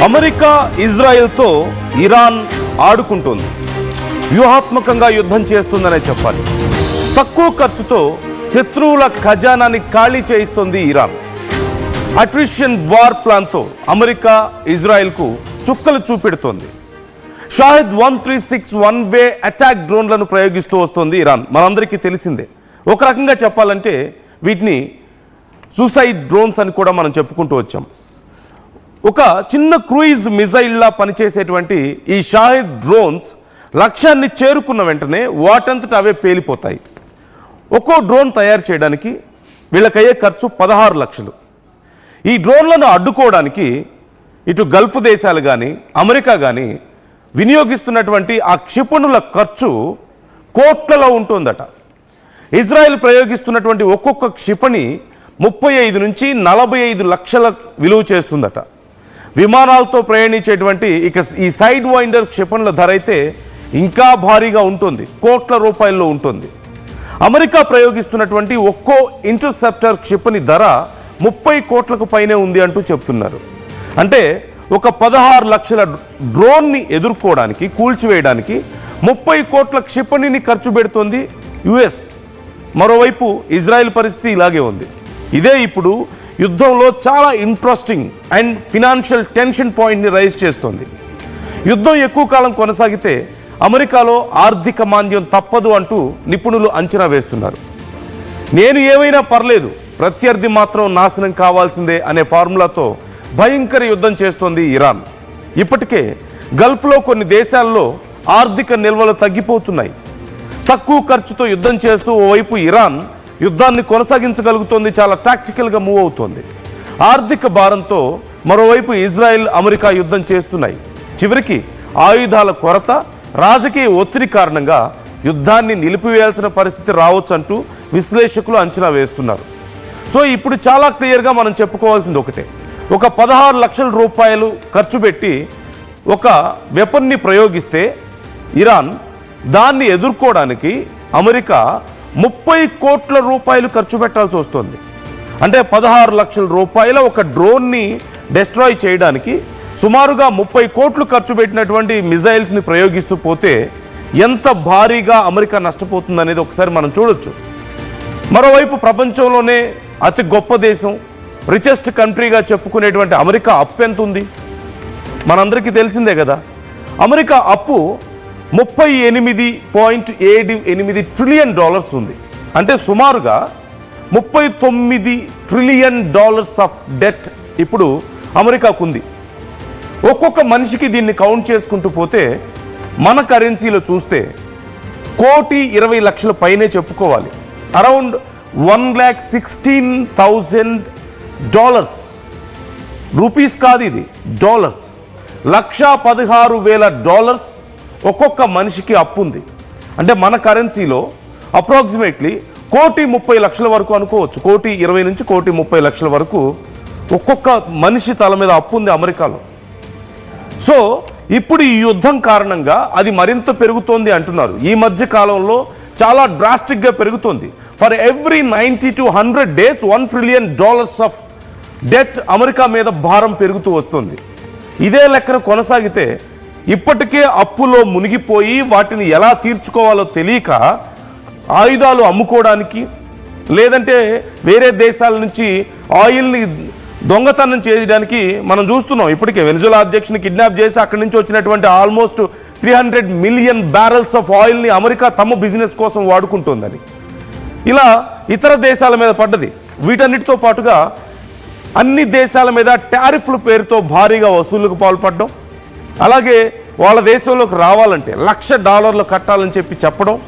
America ఇజ్రాయెల్తో Iran ఆడుకుంటోంది. వ్యూహాత్మకంగా యుద్ధం చేస్తుందనే చెప్పాలి. తక్కువ ఖర్చుతో శత్రువుల ఖజానాని ఖాళీ చేయిస్తోంది ఇరాన్. అట్రిషన్ వార్ ప్లాన్తో అమెరికా ఇజ్రాయెల్కు చుక్కలు చూపెడుతోంది. షాహిద్ 136 వన్ వే అటాక్ డ్రోన్లను ప్రయోగిస్తూ వస్తోంది ఇరాన్. మనందరికీ తెలిసిందే. ఒక రకంగా చెప్పాలంటే వీటిని సూసైడ్ డ్రోన్స్ అని కూడా మనం చెప్పుకుంటూ వచ్చాం. ఒక చిన్న క్రూయిజ్ మిజైల్లా పనిచేసేటువంటి ఈ షాహిద్ డ్రోన్స్ లక్ష్యాన్ని చేరుకున్న వెంటనే వాటంతట అవే పేలిపోతాయి. ఒక్కో డ్రోన్ తయారు చేయడానికి వీళ్ళకయ్యే ఖర్చు 16 లక్షలు. ఈ డ్రోన్లను అడ్డుకోవడానికి ఇటు గల్ఫ్ దేశాలు కానీ అమెరికా కానీ వినియోగిస్తున్నటువంటి ఆ క్షిపణుల ఖర్చు కోట్లలో ఉంటుందట. ఇజ్రాయెల్ ప్రయోగిస్తున్నటువంటి ఒక్కొక్క క్షిపణి 35 నుంచి 45 లక్షల విలువ చేస్తుందట. విమానాలతో ప్రయాణించేటువంటి ఈ సైడ్ వైండర్ క్షిపణుల ధర అయితే ఇంకా భారీగా ఉంటుంది, కోట్ల రూపాయల్లో ఉంటుంది. అమెరికా ప్రయోగిస్తున్నటువంటి ఒక్కో ఇంటర్సెప్టర్ క్షిపణి ధర 30 కోట్లకు పైనే ఉంది అంటూ చెప్తున్నారు. అంటే ఒక 16 లక్షల డ్రోన్ని ఎదుర్కోవడానికి, కూల్చివేయడానికి 30 కోట్ల క్షిపణిని ఖర్చు పెడుతోంది యుఎస్. మరోవైపు ఇజ్రాయెల్ పరిస్థితి ఇలాగే ఉంది. ఇదే ఇప్పుడు యుద్ధంలో చాలా ఇంట్రెస్టింగ్ అండ్ ఫినాన్షియల్ టెన్షన్ పాయింట్ని రైజ్ చేస్తోంది. యుద్ధం ఎక్కువ కాలం కొనసాగితే అమెరికాలో ఆర్థిక మాంద్యం తప్పదు అంటూ నిపుణులు అంచనా వేస్తున్నారు. నేను ఏమైనా పర్లేదు, ప్రత్యర్థి మాత్రం నాశనం కావాల్సిందే అనే ఫార్ములాతో భయంకర యుద్ధం చేస్తోంది ఇరాన్. ఇప్పటికే గల్ఫ్లో కొన్ని దేశాల్లో ఆర్థిక నిల్వలు తగ్గిపోతున్నాయి. తక్కువ ఖర్చుతో యుద్ధం చేస్తూ ఓవైపు ఇరాన్ యుద్ధాన్ని కొనసాగించగలుగుతోంది, చాలా టాక్టికల్గా మూవ్ అవుతోంది. ఆర్థిక భారంతో మరోవైపు ఇజ్రాయెల్ అమెరికా యుద్ధం చేస్తున్నాయి. చివరికి ఆయుధాల కొరత, రాజకీయ ఒత్తిడి కారణంగా యుద్ధాన్ని నిలిపివేయాల్సిన పరిస్థితి రావచ్చు అంటూ విశ్లేషకులు అంచనా వేస్తున్నారు. సో ఇప్పుడు చాలా క్లియర్గా మనం చెప్పుకోవాల్సింది ఒకటే. ఒక 16 లక్షల రూపాయలు ఖర్చు పెట్టి ఒక వెపన్ని ప్రయోగిస్తే ఇరాన్ దాన్ని ఎదుర్కోవడానికి అమెరికా 30 కోట్ల రూపాయలు ఖర్చు పెట్టాల్సి వస్తుంది. అంటే 16 లక్షల రూపాయల ఒక డ్రోన్ని డెస్ట్రాయ్ చేయడానికి సుమారుగా 30 కోట్లు ఖర్చు పెట్టినటువంటి మిజైల్స్ని ప్రయోగిస్తూ పోతే ఎంత భారీగా అమెరికా నష్టపోతుంది అనేది ఒకసారి మనం చూడొచ్చు. మరోవైపు ప్రపంచంలోనే అతి గొప్ప దేశం, రిచెస్ట్ కంట్రీగా చెప్పుకునేటువంటి అమెరికా అప్పు ఎంత ఉంది మనందరికీ తెలిసిందే కదా. అమెరికా అప్పు $38.78 ట్రిలియన్ ఉంది. అంటే సుమారుగా $39 ట్రిలియన్ ఆఫ్ డెట్ ఇప్పుడు అమెరికాకు ఉంది. ఒక్కొక్క మనిషికి దీన్ని కౌంట్ చేసుకుంటూ పోతే మన కరెన్సీలో చూస్తే 1,20,00,000 పైనే చెప్పుకోవాలి. అరౌండ్ $1,16,000 రూపీస్ కాదు, ఇది డాలర్స్. $1,16,000 ఒక్కొక్క మనిషికి అప్పు ఉంది. అంటే మన కరెన్సీలో అప్రాక్సిమేట్లీ 1,30,00,000 వరకు అనుకోవచ్చు. 1,20,00,000 నుంచి 1,30,00,000 వరకు ఒక్కొక్క మనిషి తల మీద అప్పు ఉంది అమెరికాలో. సో ఇప్పుడు ఈ యుద్ధం కారణంగా అది మరింత పెరుగుతోంది అంటున్నారు. ఈ మధ్య కాలంలో చాలా డ్రాస్టిక్గా పెరుగుతోంది. For every 90 to 100 days $1 trillion of debt America మీద భారం పెరుగుతూ వస్తుంది. ఇదే లెక్కన కొనసాగితే ఇప్పటికే అప్పులో మునిగిపోయి వాటిని ఎలా తీర్చుకోవాలో తెలియక ఆయుధాలు అమ్ముకోవడానికి, లేదంటే వేరే దేశాల నుంచి ఆయిల్ని దొంగతనం చేయడానికి మనం చూస్తున్నాం. ఇప్పటికే వెనిజులా అధ్యక్షుని కిడ్నాప్ చేసి అక్కడి నుంచి వచ్చినటువంటి ఆల్మోస్ట్ 300 మిలియన్ బ్యారెల్స్ ఆఫ్ ఆయిల్ని అమెరికా తమ బిజినెస్ కోసం వాడుకుంటుందని ఇలా ఇతర దేశాల మీద పడ్డది. వీటన్నిటితో పాటుగా అన్ని దేశాల మీద టారిఫ్ల పేరుతో భారీగా వసూళ్లకు పాల్పడడం, అలాగే వాళ్ళ దేశంలోకి రావాలంటే $1,00,000 కట్టాలని చెప్పడం,